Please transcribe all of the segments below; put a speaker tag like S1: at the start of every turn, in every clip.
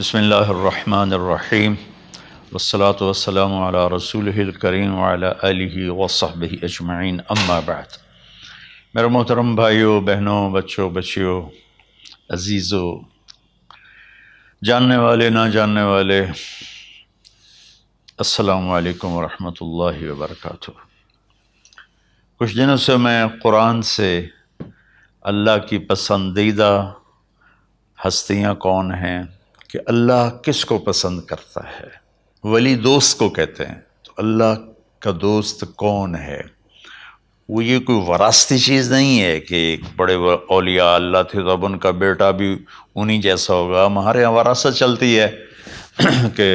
S1: بسم اللہ الرحمن الرحیم والصلاة والسلام علی رسولہ الکریم وعلی آلہ وصحبہ اجمعین، اما بعد۔ میرے محترم بھائیوں، بہنوں، بچوں، بچیوں، عزیزوں، جاننے والے، نہ جاننے والے، السلام علیکم ورحمۃ اللہ وبرکاتہ۔ کچھ دنوں سے میں قرآن سے اللہ کی پسندیدہ ہستیاں کون ہیں، کہ اللہ کس کو پسند کرتا ہے، ولی دوست کو کہتے ہیں۔ تو اللہ کا دوست کون ہے؟ وہ یہ کوئی وراثتی چیز نہیں ہے کہ ایک بڑے اولیاء اللہ تھے تو اب ان کا بیٹا بھی انہی جیسا ہوگا۔ ہمارے یہاں وراثت چلتی ہے کہ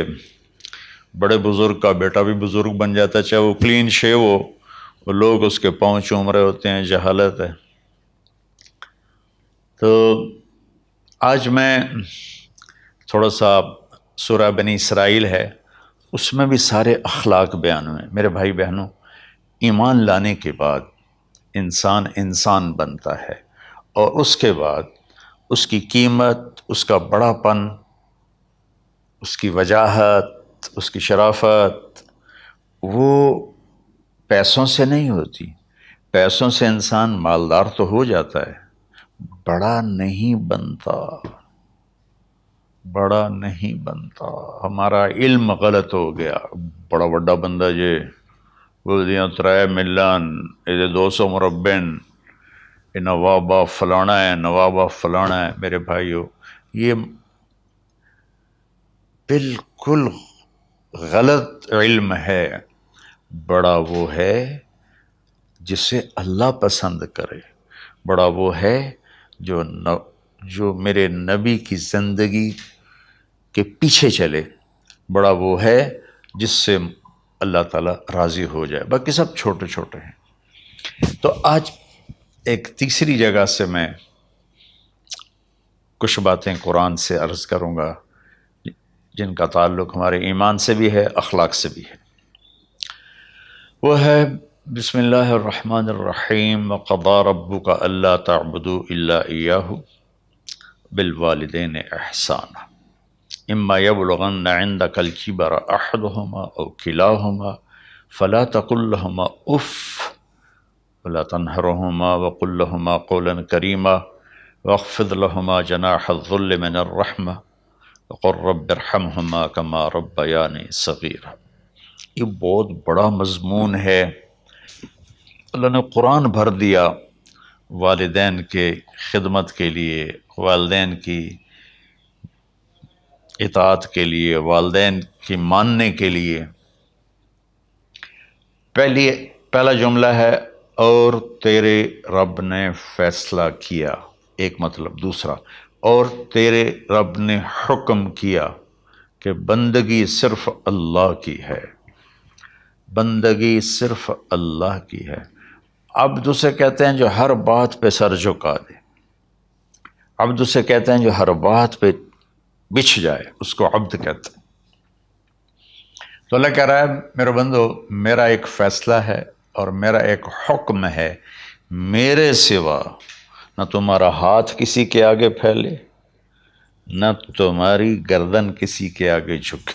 S1: بڑے بزرگ کا بیٹا بھی بزرگ بن جاتا ہے، چاہے وہ کلین شیو ہو، وہ لوگ اس کے پاؤں چوم رہے ہوتے ہیں، جہالت ہے۔ تو آج میں تھوڑا سا سورہ بنی اسرائیل ہے، اس میں بھی سارے اخلاق بیان ہوئے۔ میرے بھائی بہنوں، ایمان لانے کے بعد انسان بنتا ہے، اور اس کے بعد اس کی قیمت، اس کا بڑا پن، اس کی وجاہت، اس کی شرافت، وہ پیسوں سے نہیں ہوتی۔ پیسوں سے انسان مالدار تو ہو جاتا ہے، بڑا نہیں بنتا، بڑا نہیں بنتا۔ ہمارا علم غلط ہو گیا۔ بڑا بڑا بندہ جے بول دیا 3 ملین، یہ 200 مربع، یہ نوابہ فلانا ہے، نوابہ فلانا ہے۔ میرے بھائیو، یہ بالکل غلط علم ہے۔ بڑا وہ ہے جسے اللہ پسند کرے، بڑا وہ ہے جو میرے نبی کی زندگی کے پیچھے چلے، بڑا وہ ہے جس سے اللہ تعالیٰ راضی ہو جائے۔ باقی سب چھوٹے چھوٹے ہیں۔ تو آج ایک تیسری جگہ سے میں کچھ باتیں قرآن سے عرض کروں گا، جن کا تعلق ہمارے ایمان سے بھی ہے، اخلاق سے بھی ہے۔ وہ ہے بسم اللہ الرحمن الرحیم، وَقَضَىٰ رَبُّكَ أَلَّا تَعْبُدُوا إِلَّا إِيَّاهُ بِالْوَالِدَيْنِ إِحْسَانًا إِمَّا يَبْلُغَنَّ عِندَكَ الْكِبَرَ أَحَدُهُمَا أَوْ كِلَاهُمَا فَلَا تَقُل لَّهُمَا أُفٍّ وَلَا تَنْهَرْهُمَا وَقُل لَّهُمَا قَوْلًا كَرِيمًا وَاخْفِضْ لَهُمَا جَنَاحَ الذُّلِّ مِنَ الرَّحْمَةِ وَقُل رَّبِّ ارْحَمْهُمَا كَمَا رَبَّيَانِي صَغِيرًا۔ یہ بہت بڑا مضمون ہے۔ اللہ نے قرآن بھر دیا والدین کے خدمت کے لیے، والدین کی اطاعت کے لیے، والدین کی ماننے کے لیے۔ پہلا جملہ ہے اور تیرے رب نے فیصلہ کیا، ایک مطلب۔ دوسرا، اور تیرے رب نے حکم کیا کہ بندگی صرف اللہ کی ہے، بندگی صرف اللہ کی ہے۔ عبد اسے کہتے ہیں جو ہر بات پہ سر جھکا دے، عبد اسے کہتے ہیں جو ہر بات پہ بچھ جائے، اس کو عبد کہتے ہیں۔ تو اللہ کہہ رہا ہے میرے بندو، میرا ایک فیصلہ ہے اور میرا ایک حکم ہے، میرے سوا نہ تمہارا ہاتھ کسی کے آگے پھیلے، نہ تمہاری گردن کسی کے آگے جھکے۔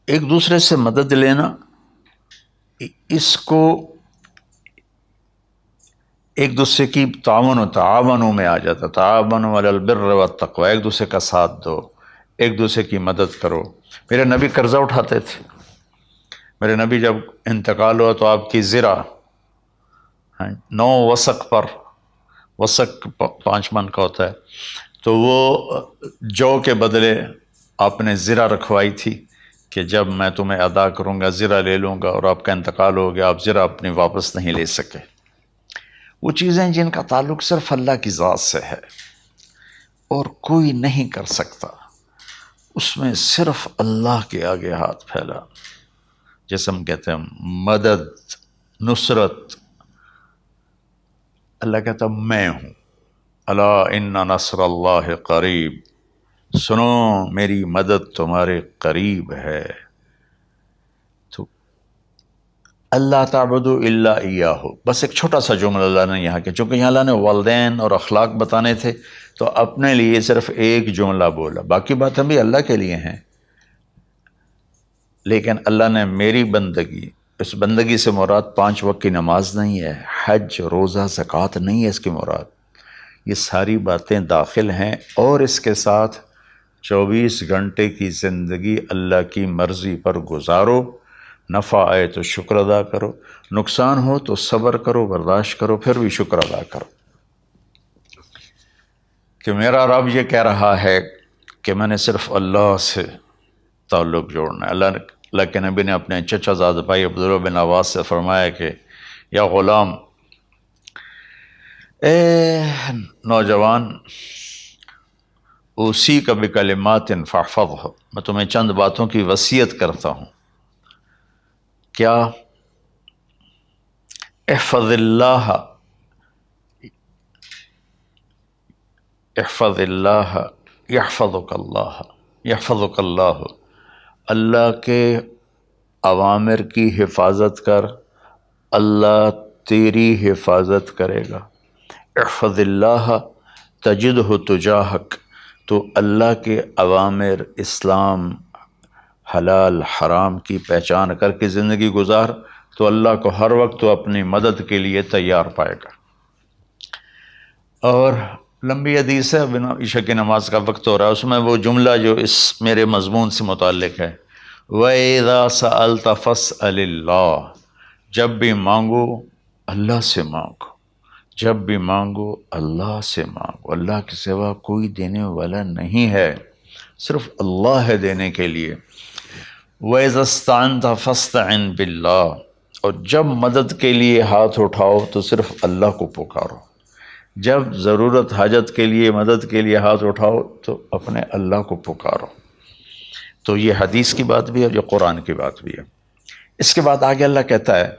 S1: ایک دوسرے سے مدد لینا، اس کو ایک دوسرے کی تعاونوں میں آ جاتا، تعاونوا علی البر والتقوی، ایک دوسرے کا ساتھ دو، ایک دوسرے کی مدد کرو۔ میرے نبی قرضہ اٹھاتے تھے۔ میرے نبی جب انتقال ہوا تو آپ کی زرہ 9 وسق پر، وسق 5 من کا ہوتا ہے، تو وہ جو کے بدلے آپ نے زرہ رکھوائی تھی کہ جب میں تمہیں ادا کروں گا زرہ لے لوں گا، اور آپ کا انتقال ہو گیا، آپ زرہ اپنی واپس نہیں لے سکے۔ وہ چیزیں جن کا تعلق صرف اللہ کی ذات سے ہے اور کوئی نہیں کر سکتا، اس میں صرف اللہ کے آگے ہاتھ پھیلا، جیسے ہم کہتے ہیں مدد، نصرت۔ اللہ کہتا میں ہوں، الا ان نصر اللہ قریب، سنو میری مدد تمہارے قریب ہے۔ تو اللہ تعبدوا الا ایاہ، بس ایک چھوٹا سا جملہ اللہ نے یہاں کیا، چونکہ یہاں اللہ نے والدین اور اخلاق بتانے تھے تو اپنے لیے صرف ایک جملہ بولا، باقی باتیں بھی اللہ کے لیے ہیں، لیکن اللہ نے میری بندگی، اس بندگی سے مراد 5 وقت کی نماز نہیں ہے، حج، روزہ، زکوٰۃ نہیں ہے اس کی مراد، یہ ساری باتیں داخل ہیں، اور اس کے ساتھ 24 گھنٹے کی زندگی اللہ کی مرضی پر گزارو، نفع آئے تو شکر ادا کرو، نقصان ہو تو صبر کرو، برداشت کرو، پھر بھی شکر ادا کرو، کہ میرا رب یہ کہہ رہا ہے کہ میں نے صرف اللہ سے تعلق جوڑنا ہے۔ اللہ کے نبی نے اپنے چچا زاد بھائی عبداللہ بن عباس سے فرمایا کہ یا غلام، اے نوجوان، اسی کا بکلمات فاحفظہ، میں تمہیں چند باتوں کی وصیت کرتا ہوں، کیا؟ احفظ اللہ، احفظ اللہ یحفظک اللہ، یحفظک اللہ، اللہ کے اوامر کی حفاظت کر، اللہ تیری حفاظت کرے گا۔ احفظ اللہ تجدہ تجاہک، تو اللہ کے اوامر، اسلام، حلال حرام کی پہچان کر کے زندگی گزار تو اللہ کو ہر وقت تو اپنی مدد کے لیے تیار پائے گا۔ اور لمبی حدیث ہے، بنا عشاء کی نماز کا وقت ہو رہا ہے، اس میں وہ جملہ جو اس میرے مضمون سے متعلق ہے، وَإِذَا سَأَلْتَ فَاسْأَلِ اللَّهِ، جب بھی مانگو اللہ سے مانگو، جب بھی مانگو اللہ سے مانگو، اللہ کے سوا کوئی دینے والا نہیں ہے، صرف اللہ ہے دینے کے لیے۔ وَإِذَا اسْتَعَنْتَ فَاسْتَعِنْ بِاللَّهِ، اور جب مدد کے لیے ہاتھ اٹھاؤ تو صرف اللہ کو پکارو، جب ضرورت حاجت کے لیے، مدد کے لیے ہاتھ اٹھاؤ تو اپنے اللہ کو پکارو۔ تو یہ حدیث کی بات بھی ہے اور یہ قرآن کی بات بھی ہے۔ اس کے بعد آگے اللہ کہتا ہے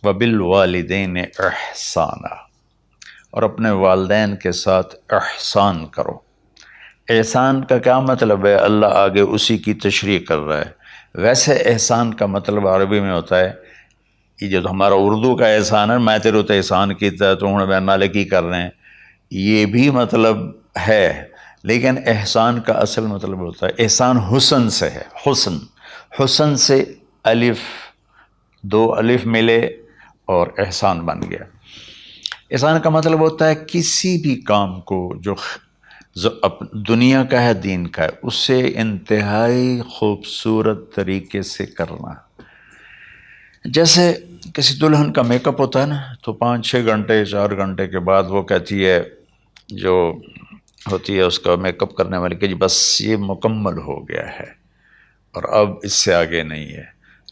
S1: وَبِالْوَالِدَيْنِ إِحْسَانًا، اور اپنے والدین کے ساتھ احسان کرو۔ احسان کا کیا مطلب ہے؟ اللہ آگے اسی کی تشریح کر رہا ہے۔ ویسے احسان کا مطلب عربی میں ہوتا ہے، یہ جو ہمارا اردو کا احسان ہے، میں تیرے تے احسان کیتا ہے تو ہوں میں نالے کی کر رہے ہیں، یہ بھی مطلب ہے، لیکن احسان کا اصل مطلب ہوتا ہے، احسان حسن سے ہے، حسن، حسن سے الف، 2 الف ملے اور احسان بن گیا۔ احسان کا مطلب ہوتا ہے کسی بھی کام کو جو دنیا کا ہے، دین کا ہے، اس سے انتہائی خوبصورت طریقے سے کرنا۔ جیسے کسی دلہن کا میک اپ ہوتا ہے نا، تو 5-6 گھنٹے 4 گھنٹے کے بعد وہ کہتی ہے، جو ہوتی ہے اس کا میک اپ کرنے والی، کہ جی بس یہ مکمل ہو گیا ہے اور اب اس سے آگے نہیں ہے۔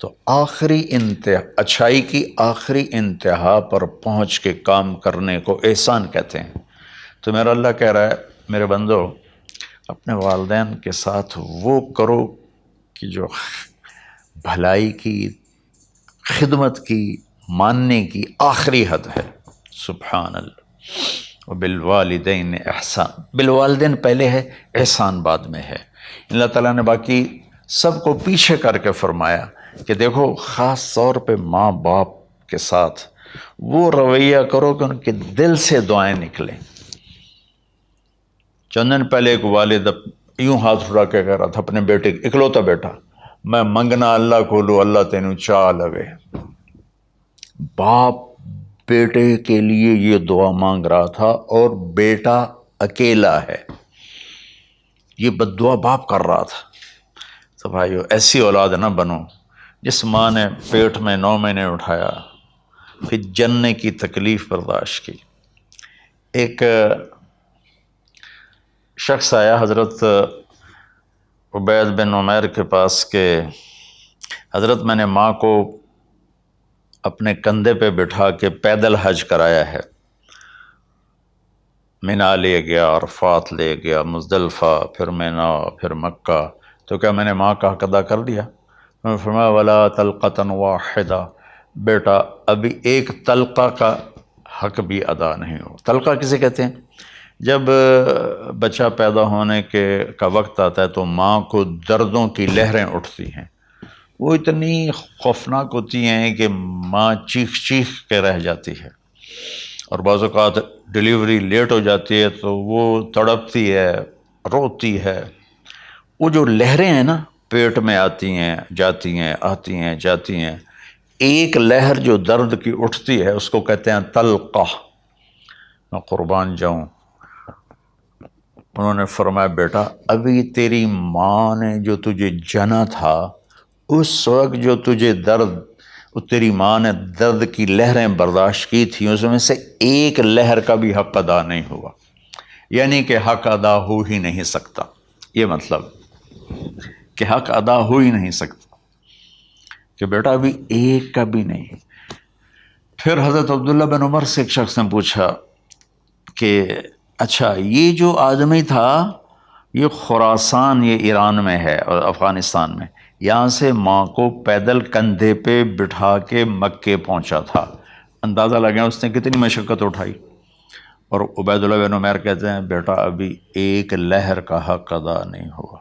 S1: تو آخری انتہا، اچھائی کی آخری انتہا پر پہنچ کے کام کرنے کو احسان کہتے ہیں۔ تو میرا اللہ کہہ رہا ہے میرے بندو، اپنے والدین کے ساتھ وہ کرو کہ جو بھلائی کی، خدمت کی، ماننے کی آخری حد ہے۔ سبحان اللہ۔ وبالوالدین احسان، بالوالدین پہلے ہے، احسان بعد میں ہے۔ اللہ تعالیٰ نے باقی سب کو پیچھے کر کے فرمایا کہ دیکھو خاص طور پہ ماں باپ کے ساتھ وہ رویہ کرو کہ ان کے دل سے دعائیں نکلیں۔ چند دن پہلے ایک والد یوں ہاتھ اٹھا کے کہہ رہا تھا اپنے بیٹے، اکلوتا بیٹا، میں منگنا اللہ کو لو، اللہ تینوں چاہ لگے۔ باپ بیٹے کے لیے یہ دعا مانگ رہا تھا اور بیٹا اکیلا ہے، یہ بد دعا باپ کر رہا تھا۔ تو بھائیو، ایسی اولاد نہ بنو جس ماں نے پیٹ میں 9 مہینے اٹھایا، پھر جننے کی تکلیف برداشت کی۔ ایک شخص آیا حضرت عبید بن عمیر کے پاس کہ حضرت میں نے ماں کو اپنے کندھے پہ بٹھا کے پیدل حج کرایا ہے، مینا لے گیا، عرفات لے گیا، مزدلفہ، پھر مینا، پھر مکہ، تو کیا میں نے ماں کا حق ادا کر دیا؟ میں نے فرمایا ولا تلقۃ واحدہ، بیٹا ابھی ایک تلقہ کا حق بھی ادا نہیں ہو۔ تلقہ کسے کہتے ہیں؟ جب بچہ پیدا ہونے کا وقت آتا ہے تو ماں کو دردوں کی لہریں اٹھتی ہیں، وہ اتنی خوفناک ہوتی ہیں کہ ماں چیخ چیخ کے رہ جاتی ہے، اور بعض اوقات ڈلیوری لیٹ ہو جاتی ہے تو وہ تڑپتی ہے، روتی ہے۔ وہ جو لہریں ہیں نا پیٹ میں آتی ہیں جاتی ہیں، آتی ہیں جاتی ہیں، ایک لہر جو درد کی اٹھتی ہے اس کو کہتے ہیں طلقہ۔ میں قربان جاؤں، انہوں نے فرمایا بیٹا ابھی تیری ماں نے جو تجھے جنا تھا اس وقت جو تجھے درد، تیری ماں نے درد کی لہریں برداشت کی تھیں، اس میں سے ایک لہر کا بھی حق ادا نہیں ہوا، یعنی کہ حق ادا ہو ہی نہیں سکتا۔ یہ مطلب کہ حق ادا ہو ہی نہیں سکتا، کہ بیٹا ابھی ایک کا بھی نہیں۔ پھر حضرت عبداللہ بن عمر سے ایک شخص نے پوچھا کہ اچھا یہ جو آدمی تھا یہ خراسان، یہ ایران میں ہے اور افغانستان میں، یہاں سے ماں کو پیدل کندھے پہ بٹھا کے مکے پہنچا تھا، اندازہ لگا اس نے کتنی مشقت اٹھائی۔ اور عبید اللہ بن عمیر کہتے ہیں بیٹا ابھی ایک لہر کا حق ادا نہیں ہوا۔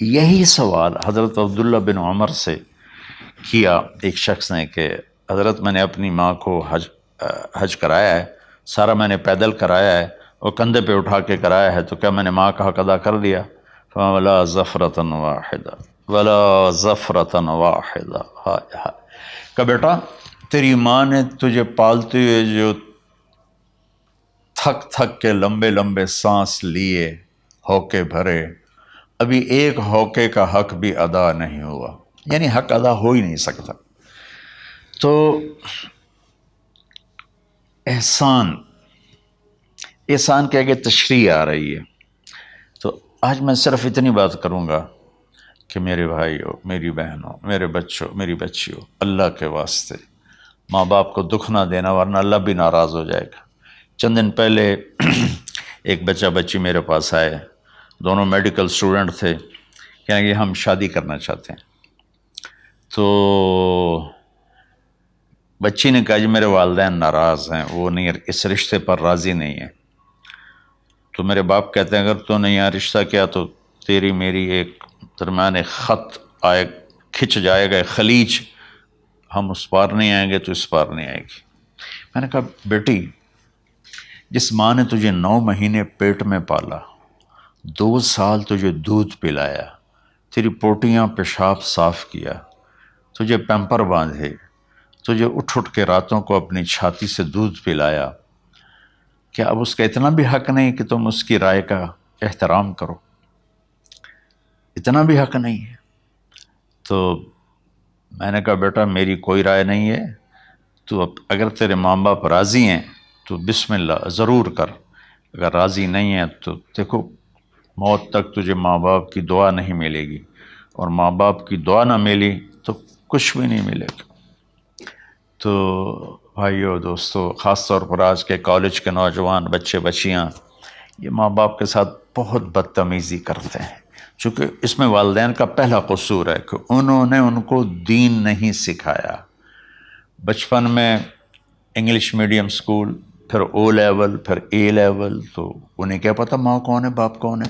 S1: یہی سوال حضرت عبداللہ بن عمر سے کیا ایک شخص نے کہ حضرت میں نے اپنی ماں کو حج کرایا ہے، سارا میں نے پیدل کرایا ہے اور کندھے پہ اٹھا کے کرایا ہے، تو کیا میں نے ماں کا حق ادا کر دیا؟ وَلَا زَفْرَةً وَاحِدَةً وَلَا زَفْرَةً وَاحِدَةً۔ ہائے ہائے، کہ بیٹا تیری ماں نے تجھے پالتے ہوئے جو تھک تھک کے لمبے لمبے سانس لیے، ہوکے بھرے، ابھی ایک ہوکے کا حق بھی ادا نہیں ہوا، یعنی حق ادا ہو ہی نہیں سکتا۔ تو احسان کے آگے تشریح آ رہی ہے۔ تو آج میں صرف اتنی بات کروں گا کہ میرے بھائیوں، میری بہنوں، میرے بچوں، میری بچیوں، اللہ کے واسطے ماں باپ کو دکھ نہ دینا ورنہ اللہ بھی ناراض ہو جائے گا۔ چند دن پہلے ایک بچہ بچی میرے پاس آئے، دونوں میڈیکل اسٹوڈنٹ تھے، کہیں گے ہم شادی کرنا چاہتے ہیں۔ تو بچی نے کہا جی میرے والدین ناراض ہیں، وہ نہیں، اس رشتے پر راضی نہیں ہیں۔ تو میرے باپ کہتے ہیں اگر تو نے یہاں رشتہ کیا تو تیری میری ایک درمیان ایک خط آئے، کھچ جائے گا، ایک خلیج، ہم اس پار نہیں آئیں گے تو اس پار نہیں آئے گی۔ میں نے کہا بیٹی جس ماں نے تجھے 9 مہینے پیٹ میں پالا، 2 سال تجھے دودھ پلایا، تیری پوٹیاں پیشاب صاف کیا، تجھے پیمپر باندھے، تجھے اٹھ اٹھ کے راتوں کو اپنی چھاتی سے دودھ پلایا، کیا اب اس کا اتنا بھی حق نہیں کہ تم اس کی رائے کا احترام کرو؟ اتنا بھی حق نہیں ہے؟ تو میں نے کہا بیٹا میری کوئی رائے نہیں ہے، تو اب اگر تیرے ماں باپ راضی ہیں تو بسم اللہ ضرور کر، اگر راضی نہیں ہیں تو دیکھو موت تک تجھے ماں باپ کی دعا نہیں ملے گی، اور ماں باپ کی دعا نہ ملی تو کچھ بھی نہیں ملے گا۔ تو بھائیو دوستو، خاص طور پر آج کے کالج کے نوجوان بچے بچیاں یہ ماں باپ کے ساتھ بہت بدتمیزی کرتے ہیں، چونکہ اس میں والدین کا پہلا قصور ہے کہ انہوں نے ان کو دین نہیں سکھایا۔ بچپن میں انگلش میڈیم سکول، پھر او لیول، پھر اے لیول، تو انہیں کیا پتہ ماں کون ہے باپ کون ہے۔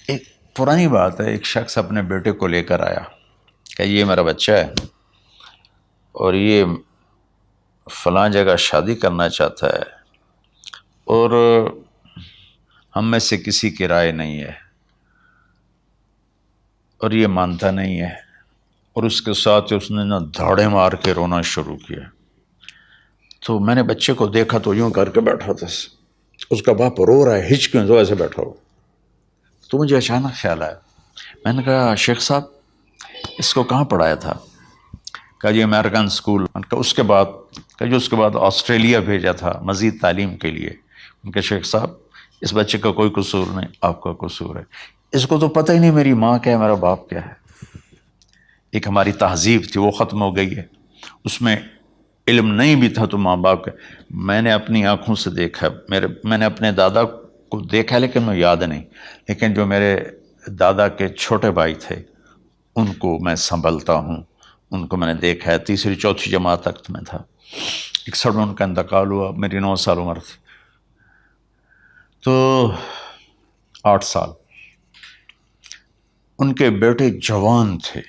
S1: ایک پرانی بات ہے، ایک شخص اپنے بیٹے کو لے کر آیا کہ یہ میرا بچہ ہے اور یہ فلاں جگہ شادی کرنا چاہتا ہے اور ہم میں سے کسی کی رائے نہیں ہے اور یہ مانتا نہیں ہے، اور اس کے ساتھ اس نے دھاڑے مار کے رونا شروع کیا۔ تو میں نے بچے کو دیکھا تو یوں کر کے بیٹھا تھا، اس کا باپ رو رہا ہے، ہچ کیوں تو ایسے بیٹھا ہو۔ تو مجھے اچانک خیال آیا، میں نے کہا شیخ صاحب اس کو کہاں پڑھایا تھا؟ کہا جی امریکن اسکول۔ اس کے بعد آسٹریلیا بھیجا تھا مزید تعلیم کے لیے۔ ان کے شیخ صاحب اس بچے کا کوئی قصور نہیں، آپ کا قصور ہے، اس کو تو پتہ ہی نہیں میری ماں کیا ہے میرا باپ کیا ہے۔ ایک ہماری تہذیب تھی وہ ختم ہو گئی ہے، اس میں علم نہیں بھی تھا تو ماں باپ کا۔ میں نے اپنی آنکھوں سے دیکھا، میں نے اپنے دادا کو دیکھا لیکن میں یاد نہیں، لیکن جو میرے دادا کے چھوٹے بھائی تھے ان کو میں سنبھلتا ہوں، ان کو میں نے دیکھا ہے، 3ری 4تھی جماعت تک میں تھا، 61 میں ان کا انتقال ہوا، میری 9 سال عمر تھی۔ تو 8 سال ان کے بیٹے جوان تھے،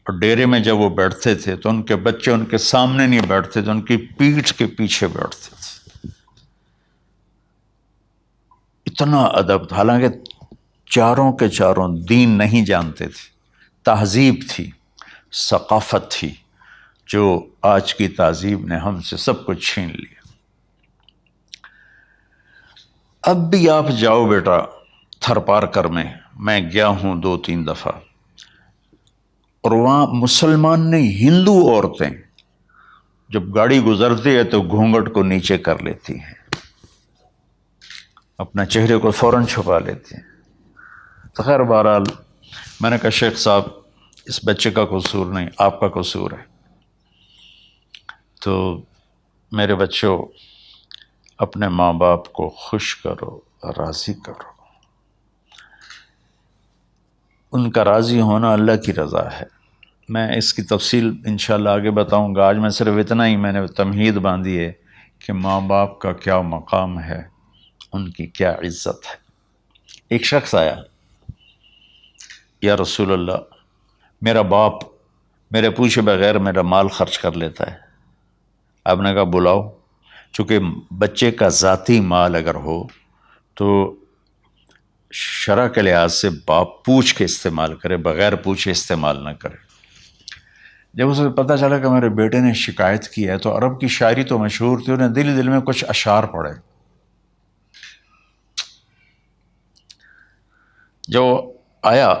S1: اور ڈیرے میں جب وہ بیٹھتے تھے تو ان کے بچے ان کے سامنے نہیں بیٹھتے تھے، ان کی پیٹھ کے پیچھے بیٹھتے تھے۔ اتنا ادب تھا، حالانکہ چاروں کے چاروں دین نہیں جانتے تھے، تہذیب تھی، ثقافت تھی، جو آج کی تہذیب نے ہم سے سب کچھ چھین لیا۔ اب بھی آپ جاؤ بیٹا تھر پارکر میں گیا ہوں 2-3 دفعہ، اور وہاں مسلمان نہیں، ہندو عورتیں جب گاڑی گزرتی ہے تو گھونگھٹ کو نیچے کر لیتی ہیں، اپنا چہرے کو فوراً چھپا لیتی ہیں۔ تو خیر بہرحال میں نے کہا شیخ صاحب اس بچے کا قصور نہیں، آپ کا قصور ہے، تو میرے بچوں اپنے ماں باپ کو خوش کرو، راضی کرو۔ ان کا راضی ہونا اللہ کی رضا ہے۔ میں اس کی تفصیل انشاءاللہ آگے بتاؤں گا، آج میں صرف اتنا ہی میں نے تمہید باندھی ہے کہ ماں باپ کا کیا مقام ہے، ان کی کیا عزت ہے۔ ایک شخص آیا، یا رسول اللہ میرا باپ میرے پوچھے بغیر میرا مال خرچ کر لیتا ہے۔ آپ نے کہا بلاؤ، چونکہ بچے کا ذاتی مال اگر ہو تو شرع کے لحاظ سے باپ پوچھ کے استعمال کرے، بغیر پوچھے استعمال نہ کرے۔ جب اسے پتہ چلا کہ میرے بیٹے نے شکایت کی ہے، تو عرب کی شاعری تو مشہور تھی، انہیں دل دل میں کچھ اشعار پڑھے۔ جو آیا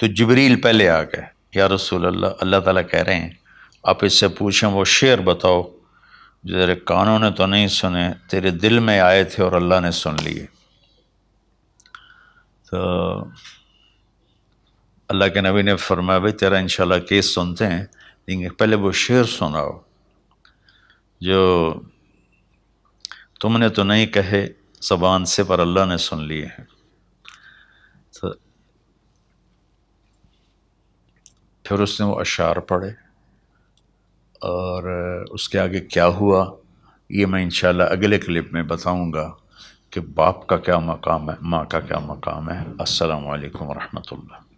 S1: تو جبریل پہلے آ گئے، یا رسول اللہ اللہ تعالیٰ کہہ رہے ہیں آپ اس سے پوچھیں وہ شعر بتاؤ جو تیرے کانوں نے تو نہیں سنے، تیرے دل میں آئے تھے اور اللہ نے سن لیے۔ تو اللہ کے نبی نے فرمایا بھائی تیرا انشاءاللہ کیس سنتے ہیں، لیکن پہلے وہ شعر سناؤ جو تم نے تو نہیں کہے زبان سے پر اللہ نے سن لیے ہیں۔ تو پھر اس نے وہ اشعار پڑھے، اور اس کے آگے کیا ہوا یہ میں انشاءاللہ اگلے کلپ میں بتاؤں گا کہ باپ کا کیا مقام ہے، ماں کا کیا مقام ہے۔ السلام علیکم ورحمۃ اللہ۔